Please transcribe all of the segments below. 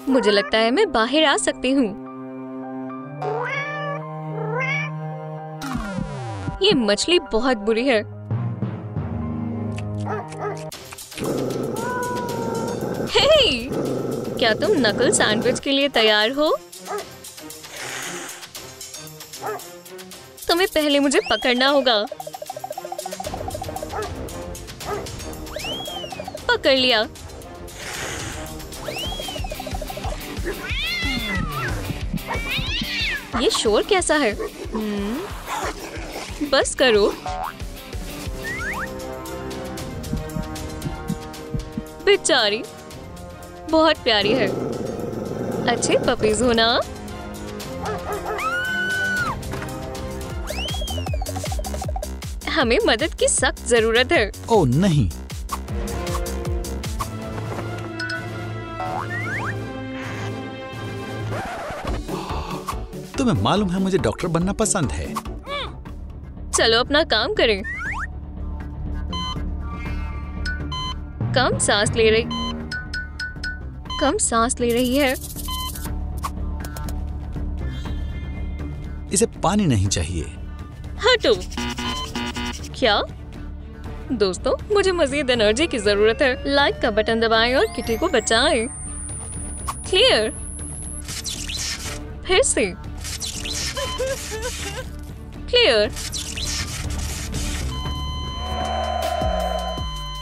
मुझे लगता है मैं बाहर आ सकती हूँ। ये मछली बहुत बुरी है। हे! क्या तुम नकल सैंडविच के लिए तैयार हो? तुम्हें पहले मुझे पकड़ना होगा। पकड़ लिया। ये शोर कैसा है? बस करो। बेचारी बहुत प्यारी है। अच्छे पपीज हो ना? हमें मदद की सख्त जरूरत है। ओह नहीं। तुम्हें मालूम है मुझे डॉक्टर बनना पसंद है। चलो अपना काम करें। कम सांस ले रही है। इसे पानी नहीं चाहिए। हटो। क्या? दोस्तों, मुझे मजीद एनर्जी की जरूरत है। लाइक का बटन दबाएं और किटी को बचाएं। क्लियर? फिर से। क्लियर?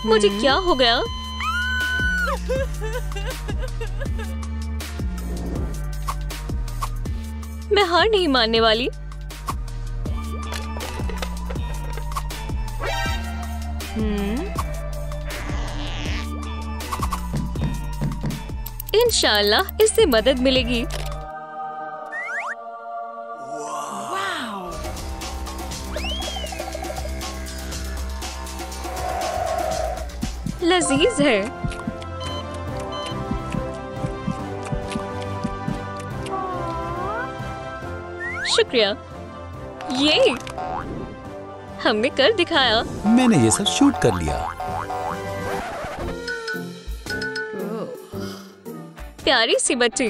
मुझे क्या हो गया? मैं हार नहीं मानने वाली। इंशाल्लाह इससे मदद मिलेगी। लजीज है। शुक्रिया। ये हमने कर दिखाया। मैंने ये सब शूट कर लिया। प्यारी सी बच्ची।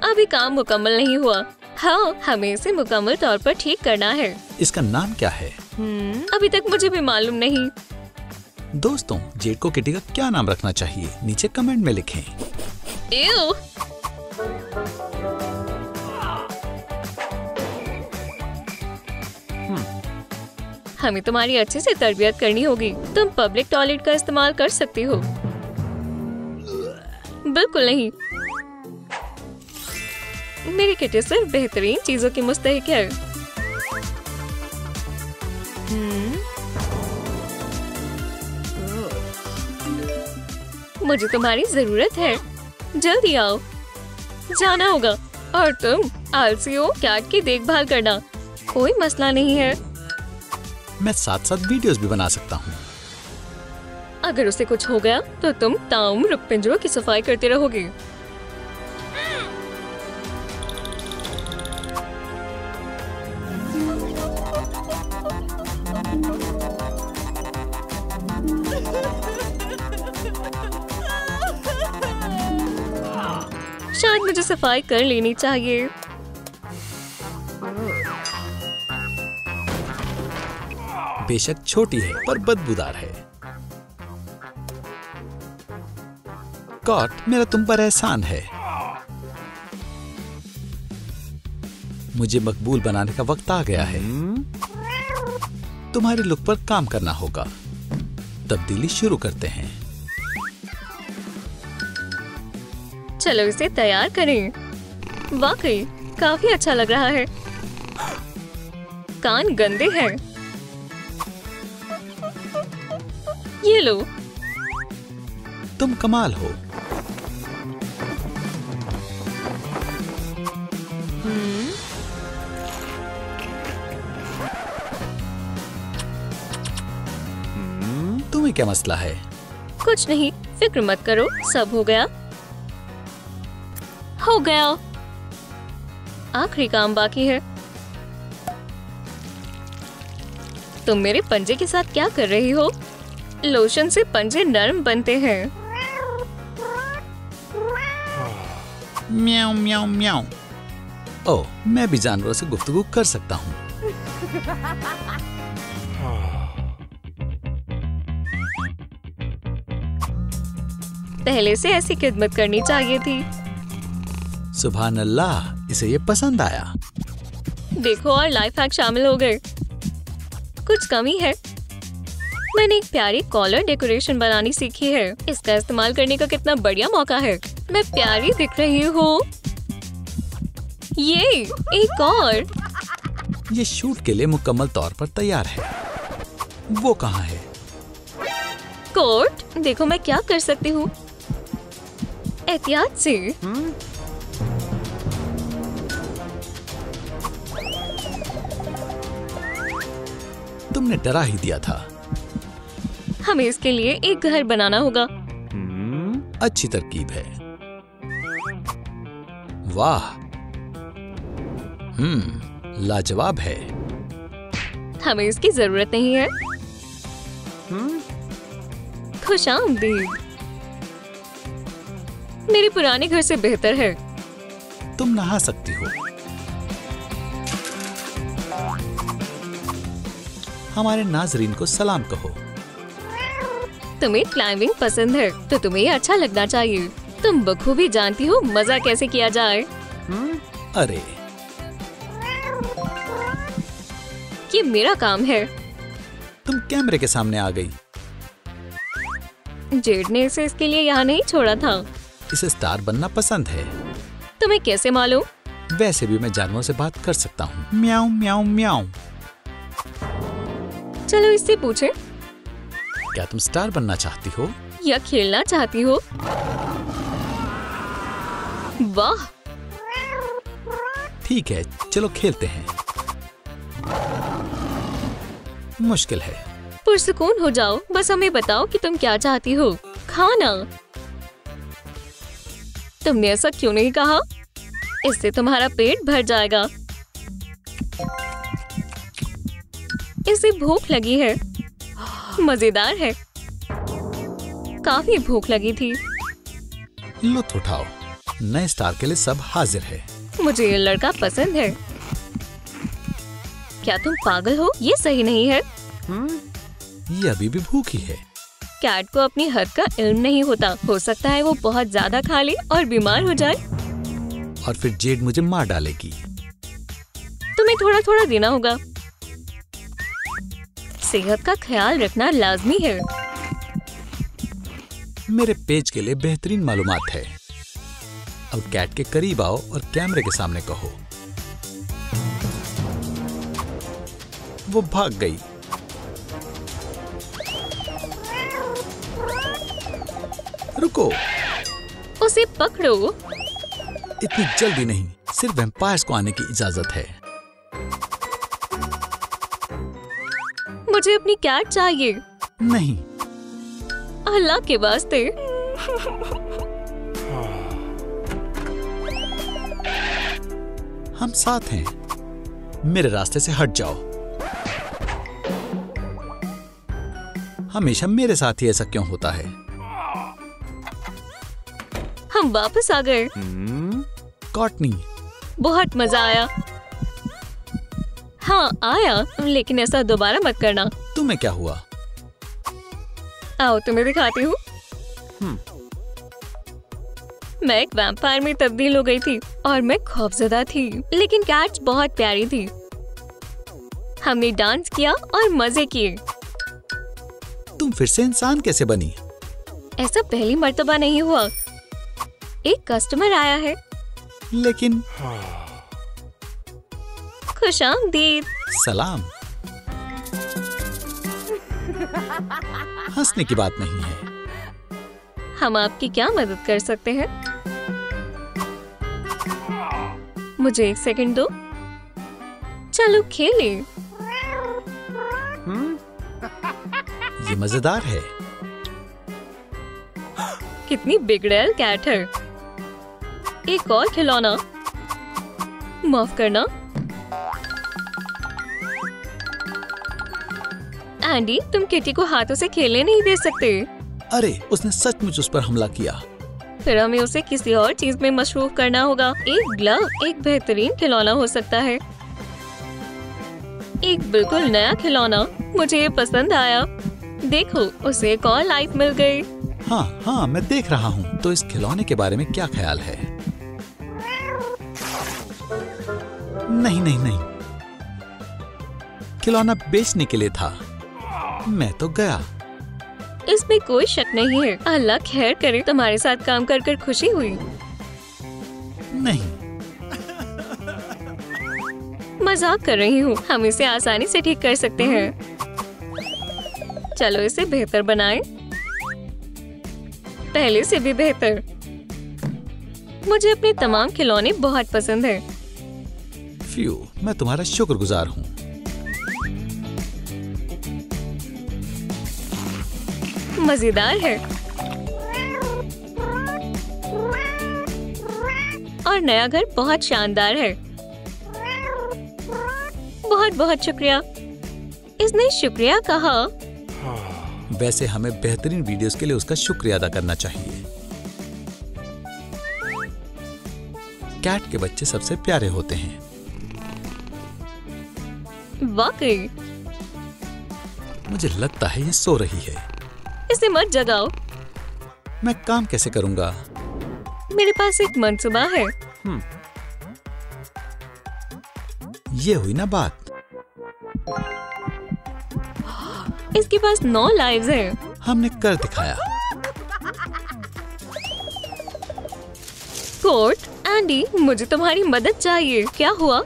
अभी काम मुकम्मल नहीं हुआ। हाँ, हमें इसे मुकम्मल तौर पर ठीक करना है। इसका नाम क्या है? अभी तक मुझे भी मालूम नहीं। दोस्तों, जेड को किटी का क्या नाम रखना चाहिए? नीचे कमेंट में लिखें। एव! हमें तुम्हारी अच्छे से तरबियत करनी होगी। तुम पब्लिक टॉयलेट का इस्तेमाल कर सकती हो। बिल्कुल नहीं। मेरी किटी सिर्फ बेहतरीन चीजों की मुस्तहिक है। मुझे तुम्हारी जरूरत है। जल्दी आओ। जाना होगा। और तुम आलसी हो, कैट की देखभाल करना। कोई मसला नहीं है। मैं साथ साथ वीडियोस भी बना सकता हूँ। अगर उसे कुछ हो गया तो तुम ताउम्र पिंजरों की सफाई करते रहोगे। शायद मुझे सफाई कर लेनी चाहिए। बेशक छोटी है पर बदबूदार है। कॉट, मेरा तुम पर एहसान है। मुझे मकबूल बनाने का वक्त आ गया है। तुम्हारे लुक पर काम करना होगा। तब्दीली शुरू करते हैं। चलो इसे तैयार करें। वाकई काफी अच्छा लग रहा है। कान गंदे हैं। ये लो। तुम कमाल हो। तुम्हें क्या मसला है? कुछ नहीं, फिक्र मत करो, सब हो गया। हो गया। आखिरी काम बाकी है। तुम मेरे पंजे के साथ क्या कर रही हो? लोशन से पंजे नरम बनते हैं। म्याऊ म्याऊ म्याऊ। ओह, मैं भी जानवरों से गुफ्तगू कर सकता हूँ। पहले से ऐसी खिदमत करनी चाहिए थी। सुभान अल्लाह, इसे ये पसंद आया। देखो, और लाइफ हैक शामिल हो गए। कुछ कमी है। मैंने एक प्यारी कॉलर डेकोरेशन बनानी सीखी है। इसका इस्तेमाल करने का कितना बढ़िया मौका है। मैं प्यारी दिख रही हूँ। ये एक और। ये शूट के लिए मुकम्मल तौर पर तैयार है। वो कहाँ है? कोट, देखो मैं क्या कर सकती हूँ। एहतियात से। तुमने डरा ही दिया था। हमें इसके लिए एक घर बनाना होगा। अच्छी तरकीब है। वाह, लाजवाब है। हमें इसकी जरूरत नहीं है। खुशामदीद। मेरे पुराने घर से बेहतर है। तुम नहा सकती हो। हमारे नाजरीन को सलाम कहो। तुम्हें क्लाइंबिंग पसंद है तो तुम्हें ये अच्छा लगना चाहिए। तुम बखूबी जानती हो मजा कैसे किया जाए। अरे, ये मेरा काम है। तुम कैमरे के सामने आ गई। जेड ने इसे इसके लिए यहाँ नहीं छोड़ा था। इसे स्टार बनना पसंद है। तुम्हें कैसे मालूम? वैसे भी मैं जानवरों से बात कर सकता हूँ। म्याऊ म्याऊ म्याऊ। चलो इससे पूछे, क्या तुम स्टार बनना चाहती हो या खेलना चाहती हो? वाह, ठीक है, चलो खेलते हैं। मुश्किल है। पुरसुकून हो जाओ। बस हमें बताओ कि तुम क्या चाहती हो। खाना। तुमने ऐसा क्यों नहीं कहा? इससे तुम्हारा पेट भर जाएगा। इसे भूख लगी है। मजेदार है। काफी भूख लगी थी। लुत्फ उठाओ। नए स्टार के लिए सब हाजिर है। मुझे ये लड़का पसंद है। क्या तुम पागल हो? ये सही नहीं है। ये अभी भी भूखी है। कैट को अपनी हद का इल्म नहीं होता। हो सकता है वो बहुत ज्यादा खा ले और बीमार हो जाए। और फिर जेड मुझे मार डालेगी। तुम्हें थोड़ा थोड़ा देना होगा। सेहत का ख्याल रखना लाजमी है। मेरे पेज के लिए बेहतरीन मालूमात है। अब कैट के करीब आओ और कैमरे के सामने कहो। वो भाग गई। रुको, उसे पकड़ो। इतनी जल्दी नहीं, सिर्फ वैम्पायर्स को आने की इजाजत है। मुझे अपनी कैट चाहिए। नहीं, अल्लाह के वास्ते। हम साथ हैं। मेरे रास्ते से हट जाओ। हमेशा मेरे साथ ही ऐसा क्यों होता है? हम वापस आ गए। कॉटनी, बहुत मजा आया। हाँ आया, लेकिन ऐसा दोबारा मत करना। तुम्हें क्या हुआ? आओ तुम्हें दिखाती हूँ। मैं एक वैम्पायर में तब्दील हो गई थी और मैं खौफजदा थी, लेकिन कैट बहुत प्यारी थी। हमने डांस किया और मजे किए। तुम फिर से इंसान कैसे बनी? ऐसा पहली मर्तबा नहीं हुआ। एक कस्टमर आया है। लेकिन खुशामदीद। सलाम। हंसने की बात नहीं है। हम आपकी क्या मदद कर सकते हैं? मुझे 1 सेकंड दो। चलो खेलें। ये मजेदार है। कितनी बिगड़ैल कैट है। एक और खिलौना। माफ करना। एंडी, तुम किटी को हाथों से खेलने नहीं दे सकते। अरे, उसने सचमुच उस पर हमला किया। फिर हमें उसे किसी और चीज में मशरूफ करना होगा। एक ग्लव एक बेहतरीन खिलौना हो सकता है। एक बिल्कुल नया खिलौना, मुझे ये पसंद आया। देखो, उसे एक और लाइफ मिल गई। हाँ, मैं देख रहा हूँ। तो इस खिलौने के बारे में क्या ख्याल है? नहीं, खिलौना बेचने के लिए था। मैं तो गया। इसमें कोई शक नहीं है। अल्लाह खैर करे, तुम्हारे साथ काम कर कर खुशी हुई। नहीं, मजाक कर रही हूँ। हम इसे आसानी से ठीक कर सकते हैं। चलो इसे बेहतर बनाएं। पहले से भी बेहतर। मुझे अपने तमाम खिलौने बहुत पसंद हैं। फ्यू, मैं तुम्हारा शुक्रगुजार हूँ। मजेदार है। और नया घर बहुत शानदार है। बहुत बहुत शुक्रिया। इसने शुक्रिया कहा। वैसे हमें बेहतरीन वीडियोस के लिए उसका शुक्रिया अदा करना चाहिए। कैट के बच्चे सबसे प्यारे होते हैं। वाकई। मुझे लगता है ये सो रही है। इसे मत जगाओ। मैं काम कैसे करूंगा? मेरे पास एक मंसूबा है। ये हुई ना बात। इसके पास 9 लाइव्स हैं। हमने कर दिखाया। कोर्ट, एंडी, मुझे तुम्हारी मदद चाहिए। क्या हुआ?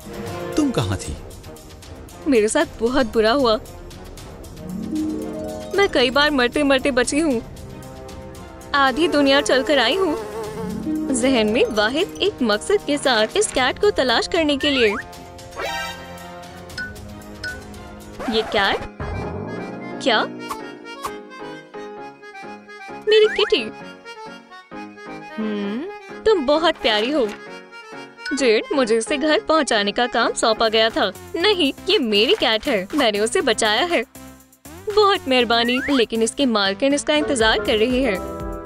तुम कहाँ थी? मेरे साथ बहुत बुरा हुआ। मैं कई बार मरते मरते बची हूँ। आधी दुनिया चलकर आई हूँ, जहन में वाहिद एक मकसद के साथ, इस कैट को तलाश करने के लिए। ये कैट? क्या? मेरी किटी। तुम बहुत प्यारी हो। जेड, मुझे इसे घर पहुंचाने का काम सौंपा गया था। नहीं, ये मेरी कैट है। मैंने उसे बचाया है। बहुत मेहरबानी। लेकिन इसकी मालकिन इसका इंतजार कर रही है।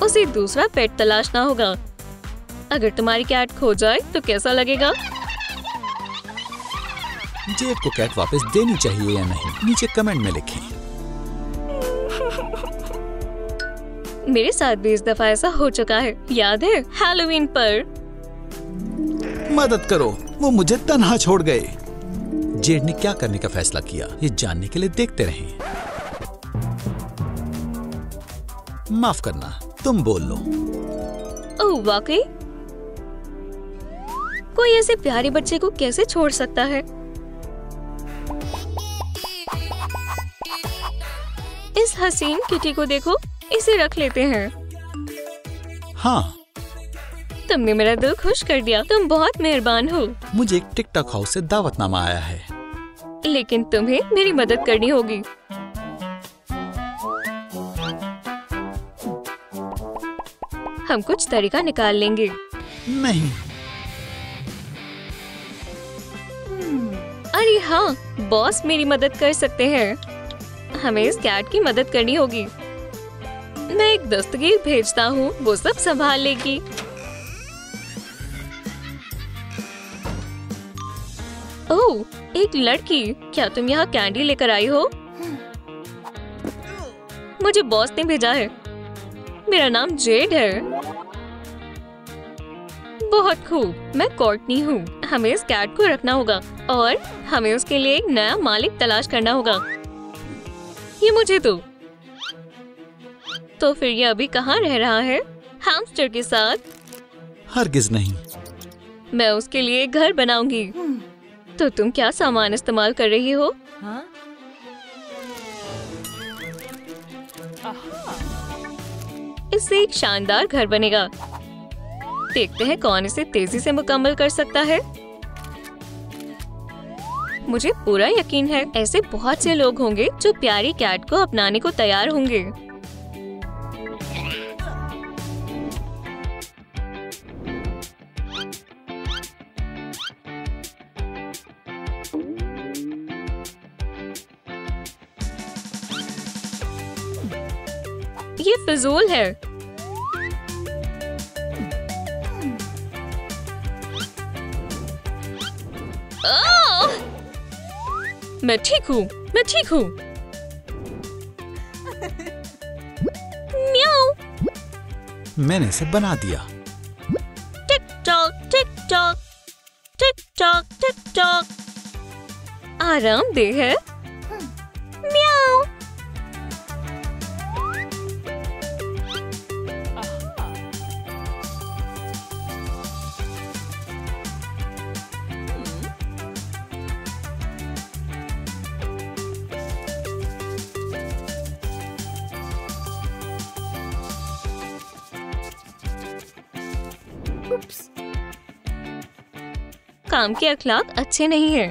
उसे दूसरा पेट तलाशना होगा। अगर तुम्हारी कैट खो जाए तो कैसा लगेगा? जेड को कैट वापस देनी चाहिए या नहीं, नीचे कमेंट में लिखें। मेरे साथ भी इस दफा ऐसा हो चुका है। याद है हैलोवीन पर? मदद करो, वो मुझे तन्हा छोड़ गए। जेड ने क्या करने का फैसला किया, ये जानने के लिए देखते रहें। माफ करना, तुम बोल लो। ओह वाकई? कोई ऐसे प्यारे बच्चे को कैसे छोड़ सकता है? इस हसीन किटी को देखो। इसे रख लेते हैं। हाँ, तुमने मेरा दिल खुश कर दिया। तुम बहुत मेहरबान हो। मुझे एक टिकटॉक हाउस से दावतनामा आया है। लेकिन तुम्हें मेरी मदद करनी होगी। हम कुछ तरीका निकाल लेंगे। नहीं। अरे हाँ, बॉस मेरी मदद कर सकते हैं। हमें इस कैट की मदद करनी होगी। मैं एक दस्तगीर भेजता हूँ, वो सब संभाल लेगी। ओह, एक लड़की। क्या तुम यहाँ कैंडी लेकर आई हो? मुझे बॉस ने भेजा है। मेरा नाम जेड है। बहुत खूब। मैं कोर्टनी हूँ। हमें इस कैट को रखना होगा और हमें उसके लिए एक नया मालिक तलाश करना होगा। ये मुझे दो। तो फिर ये अभी कहाँ रह रहा है? हैमस्टर के साथ? हरगिज नहीं। मैं उसके लिए एक घर बनाऊंगी। तो तुम क्या सामान इस्तेमाल कर रही हो? इससे एक शानदार घर बनेगा। देखते हैं कौन इसे तेजी से मुकम्मल कर सकता है। मुझे पूरा यकीन है ऐसे बहुत से लोग होंगे जो प्यारी कैट को अपनाने को तैयार होंगे। ये फिजूल है। मैं ठीक हूँ, मैं ठीक हूँ। म्याऊ। मैंने इसे बना दिया। Tick tock, tick tock, tick tock, tick tock. आरामदेह है। म्याऊ। काम के अखलाक अच्छे नहीं हैं।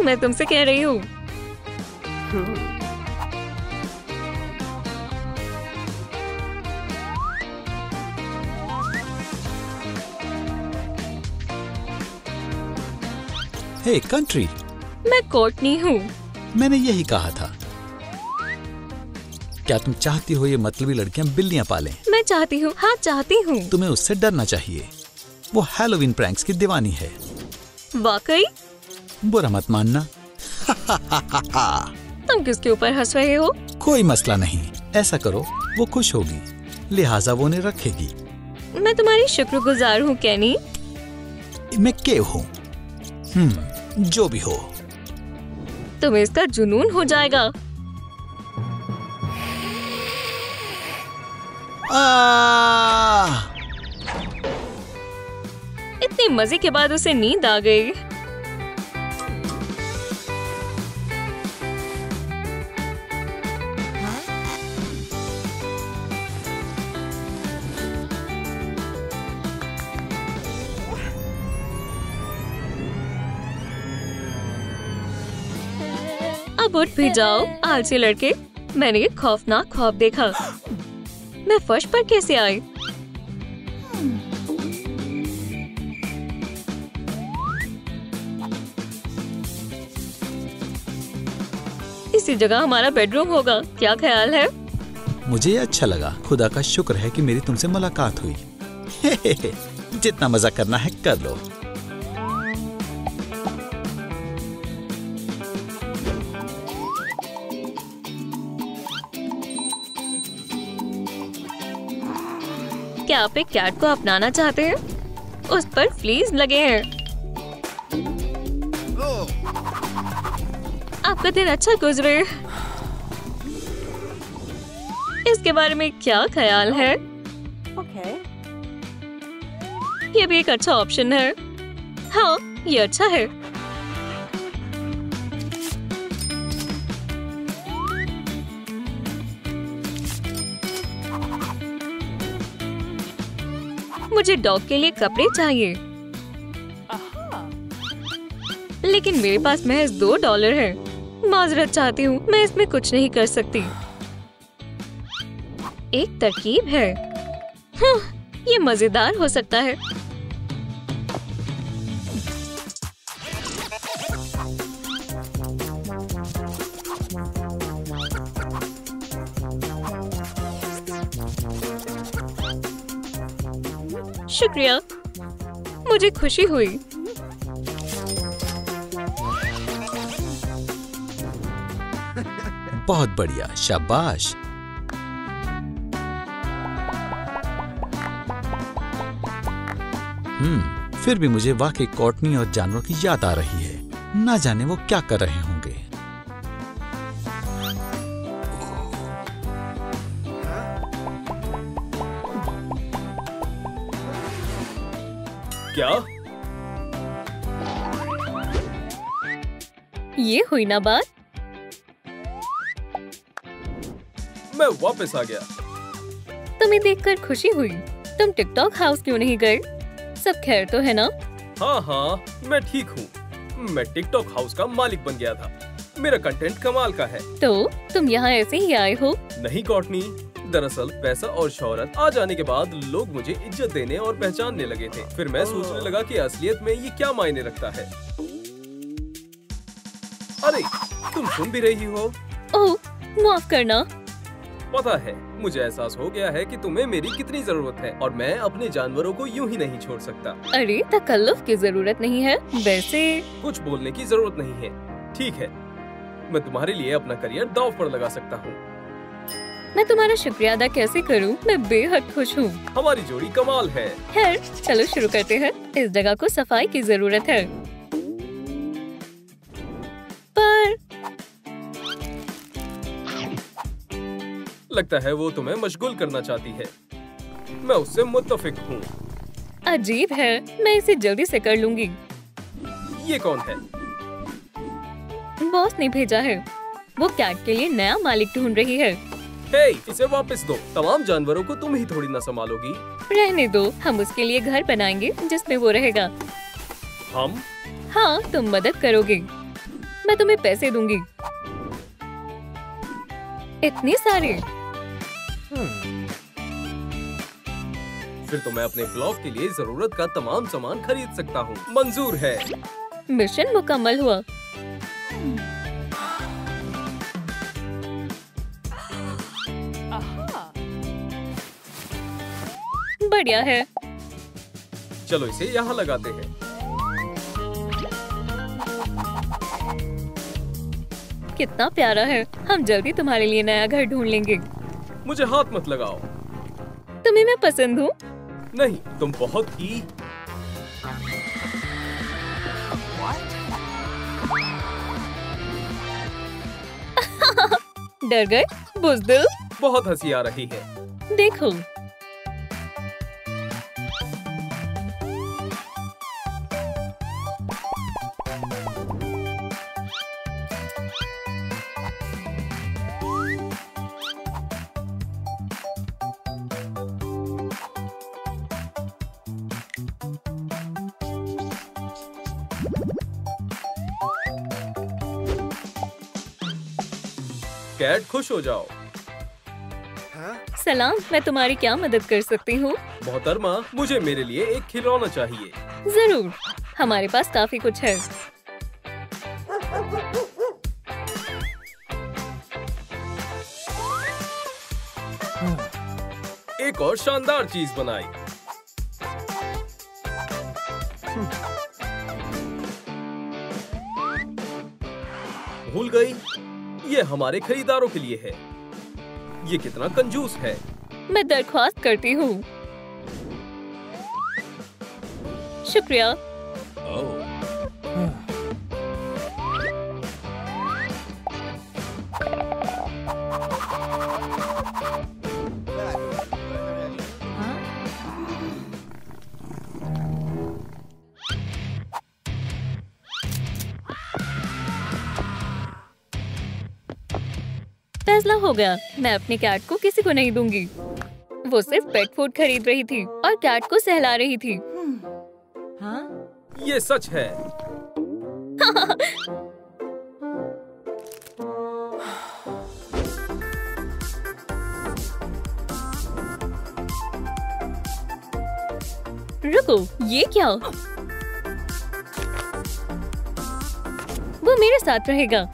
मैं तुमसे कह रही हूँ। हे कंट्री, मैं कोर्टनी हूँ। मैंने यही कहा था। क्या तुम चाहती हो ये मतलबी लड़कियां बिल्लियां पालें? मैं चाहती हूँ, हाँ चाहती हूँ। तुम्हें उससे डरना चाहिए। वो हैलोवीन प्रैंक्स की दीवानी है। वाकई? बुरा मत मानना। तुम किसके ऊपर हंस रहे हो? कोई मसला नहीं, ऐसा करो वो खुश होगी, लिहाजा वो उन्हें रखेगी। मैं तुम्हारी शुक्रगुजार हूँ कैनी। मैं केव हूँ। जो भी हो। तुम्हें इसका जुनून हो जाएगा। इतने मजे के बाद उसे नींद आ गई। अब उठ भी जाओ आलसी लड़के। मैंने एक खौफनाक ख्वाब देखा। मैं फर्श पर कैसे आई? इसी जगह हमारा बेडरूम होगा, क्या ख्याल है? मुझे ये अच्छा लगा। खुदा का शुक्र है कि मेरी तुमसे मुलाकात हुई। जितना मजा करना है कर लो। क्या आप एक कैट को अपनाना चाहते हैं? उस पर फ्लीज लगे हैं। आपका दिन अच्छा गुजरे। इसके बारे में क्या ख्याल है? ये भी एक अच्छा ऑप्शन है। हाँ, ये अच्छा है। मुझे डॉग के लिए कपड़े चाहिए, लेकिन मेरे पास महज $2 है। माजरत चाहती हूँ, मैं इसमें कुछ नहीं कर सकती। एक तरकीब है। ये मजेदार हो सकता है। शुक्रिया, मुझे खुशी हुई। बहुत बढ़िया, शाबाश। फिर भी मुझे वाकई कॉटनी और जानवरों की याद आ रही है। ना जाने वो क्या कर रहे होंगे। क्या? ये हुई ना बात। मैं वापस आ गया। तुम्हें देखकर खुशी हुई। तुम टिकटॉक हाउस क्यों नहीं गए? सब खैर तो है ना? हाँ, मैं ठीक हूँ। मैं टिकटॉक हाउस का मालिक बन गया था। मेरा कंटेंट कमाल का है। तो तुम यहाँ ऐसे ही आए हो? नहीं कॉटनी, दरअसल पैसा और शोहरत आ जाने के बाद लोग मुझे इज्जत देने और पहचानने लगे थे। फिर मैं सोचने लगा कि असलियत में ये क्या मायने रखता है। अरे, तुम सुन भी रही हो? ओह, माफ करना। पता है, मुझे एहसास हो गया है कि तुम्हें मेरी कितनी जरूरत है और मैं अपने जानवरों को यूं ही नहीं छोड़ सकता। अरे तकल्लुफ की जरूरत नहीं है। वैसे कुछ बोलने की जरूरत नहीं है। ठीक है, मैं तुम्हारे लिए अपना करियर दांव पर लगा सकता हूँ। मैं तुम्हारा शुक्रिया अदा कैसे करूं? मैं बेहद खुश हूँ। हमारी जोड़ी कमाल है। खैर चलो शुरू करते हैं। इस जगह को सफाई की जरूरत है। पर लगता है वो तुम्हें मशगूल करना चाहती है। मैं उससे मुत्तफिक हूँ। अजीब है, मैं इसे जल्दी से कर लूंगी। ये कौन है? बॉस ने भेजा है। वो कैट के लिए नया मालिक ढूंढ रही है। हे, इसे वापस दो। तमाम जानवरों को तुम ही थोड़ी ना संभालोगी। रहने दो, हम उसके लिए घर बनाएंगे जिसमें वो रहेगा। हम? हाँ, तुम मदद करोगे। मैं तुम्हें पैसे दूंगी। इतने सारे? फिर तो मैं अपने ब्लॉग के लिए जरूरत का तमाम सामान खरीद सकता हूँ। मंजूर है। मिशन मुकम्मल हुआ। बढ़िया है। चलो इसे यहाँ लगाते हैं। कितना प्यारा है। हम जल्दी तुम्हारे लिए नया घर ढूंढ लेंगे। मुझे हाथ मत लगाओ। तुम्हें मैं पसंद हूँ। नहीं, तुम बहुत ही डर गए बुज़दिल? बहुत हंसी आ रही है। देखो कैट, खुश हो जाओ। सलाम, मैं तुम्हारी क्या मदद कर सकती हूँ? मोहतरमा, मुझे मेरे लिए एक खिलौना चाहिए। जरूर, हमारे पास काफी कुछ है। एक और शानदार चीज बनाई। भूल गई, ये हमारे खरीदारों के लिए है। ये कितना कंजूस है। मैं दरख्वास्त करती हूँ। शुक्रिया। फैसला हो गया, मैं अपने कैट को किसी को नहीं दूंगी। वो सिर्फ पेट फूड खरीद रही थी और कैट को सहला रही थी। ये सच है। रुको, ये क्या? वो मेरे साथ रहेगा।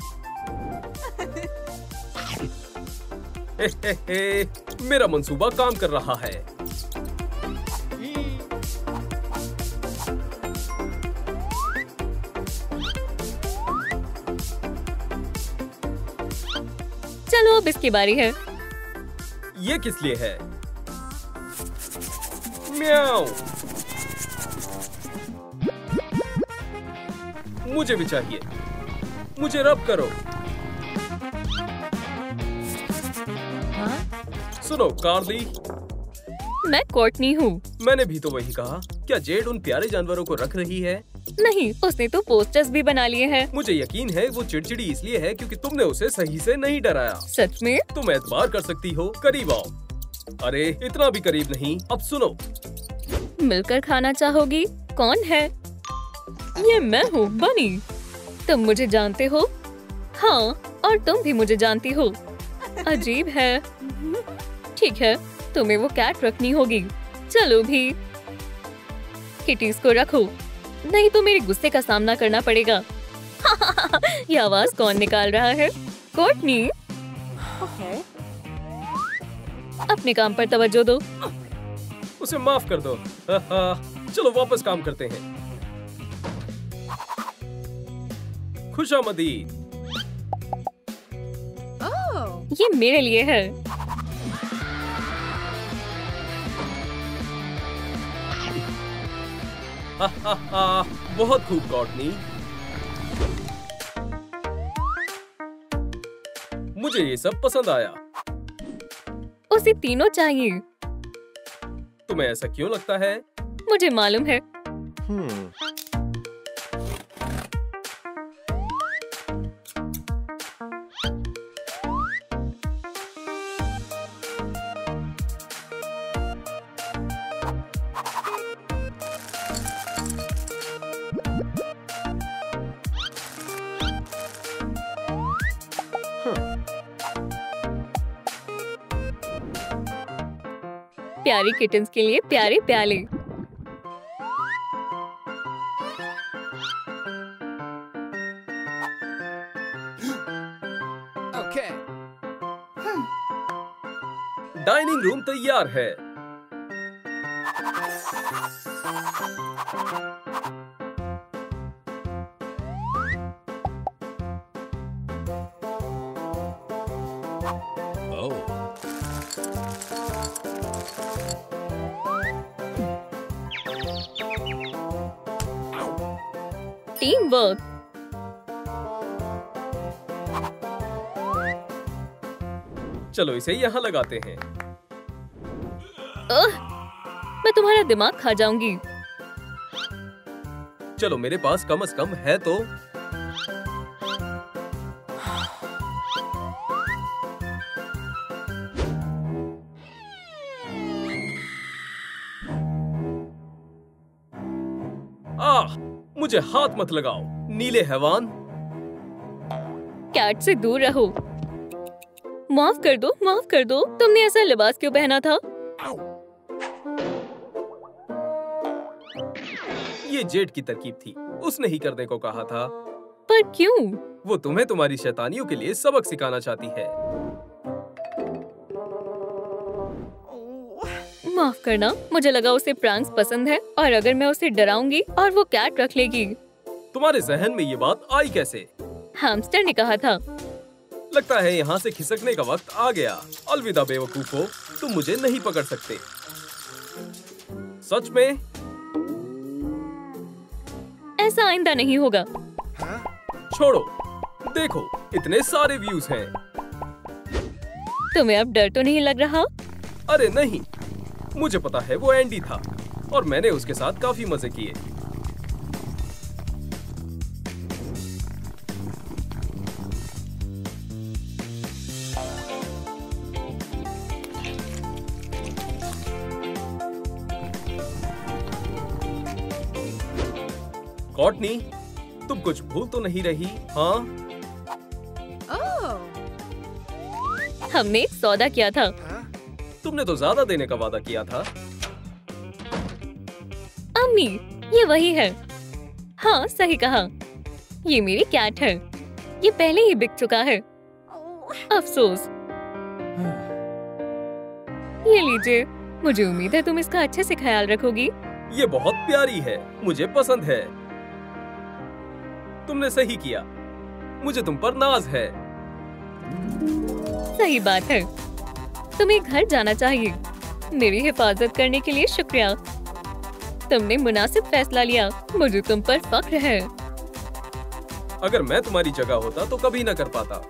मेरा मंसूबा काम कर रहा है। चलो अब इसकी बारी है। ये किस लिए है? म्याऊ। मुझे भी चाहिए। मुझे रब करो। सुनो कार्ली, मैं कोर्टनी हूँ। मैंने भी तो वही कहा। क्या जेड उन प्यारे जानवरों को रख रही है? नहीं, उसने तो पोस्टर्स भी बना लिए हैं। मुझे यकीन है वो चिड़चिड़ी इसलिए है क्योंकि तुमने उसे सही से नहीं डराया। सच में? तुम एतबार कर सकती हो। करीब आओ। अरे इतना भी करीब नहीं। अब सुनो, मिलकर खाना चाहोगी? कौन है? ये मैं हूँ, बनी। तुम मुझे जानते हो? हाँ, और तुम भी मुझे जानती हो। अजीब है। ठीक है, तुम्हें वो कैट रखनी होगी। चलो भी। किटीज को रखो, नहीं तो मेरे गुस्से का सामना करना पड़ेगा। ये आवाज कौन निकाल रहा है? कोर्टनी। अपने काम पर तवज्जो दो। उसे माफ कर दो। चलो वापस काम करते हैं। खुशामदीद। ये मेरे लिए है। बहुत खूब कॉर्टनी। मुझे ये सब पसंद आया। उसे तीनों चाहिए। तुम्हें ऐसा क्यों लगता है? मुझे मालूम है। प्यारी किटन्स के लिए प्यारे प्याले। डाइनिंग रूम तैयार है। Team work. चलो इसे यहाँ लगाते हैं। मैं तुम्हारा दिमाग खा जाऊंगी। चलो मेरे पास कम से कम है तो। मुझे हाथ मत लगाओ, नीले हैवान। कैट से दूर रहो। माफ कर दो, माफ कर दो। तुमने ऐसा लिबास क्यों पहना था? ये जेड की तरकीब थी, उसने ही करने को कहा था। पर क्यों? वो तुम्हें तुम्हारी शैतानियों के लिए सबक सिखाना चाहती है। माफ करना, मुझे लगा उसे प्रैंक्स पसंद है और अगर मैं उसे डराऊंगी और वो कैट रख लेगी। तुम्हारे जहन में ये बात आई कैसे? हैमस्टर ने कहा था। लगता है यहाँ से खिसकने का वक्त आ गया। अलविदा बेवकूफो, तुम मुझे नहीं पकड़ सकते। सच में? ऐसा आइंदा नहीं होगा। छोड़ो, देखो इतने सारे व्यूज हैं। तुम्हें अब डर तो नहीं लग रहा? अरे नहीं, मुझे पता है वो एंडी था और मैंने उसके साथ काफी मजे किए। कॉर्टनी, तुम कुछ भूल तो नहीं रही? हाँ, हमने एक सौदा किया था। तुमने तो ज्यादा देने का वादा किया था। अम्मी, ये वही है। हाँ, सही कहा। ये मेरी कैट है। ये पहले ही बिक चुका है। अफसोस। ये लीजिए। मुझे उम्मीद है तुम इसका अच्छे से ख्याल रखोगी। ये बहुत प्यारी है, मुझे पसंद है। तुमने सही किया, मुझे तुम पर नाज है। सही बात है। तुम्हें घर जाना चाहिए। मेरी हिफाजत करने के लिए शुक्रिया। तुमने मुनासिब फैसला लिया। मुझे तुम पर फख्र है। अगर मैं तुम्हारी जगह होता तो कभी न कर पाता।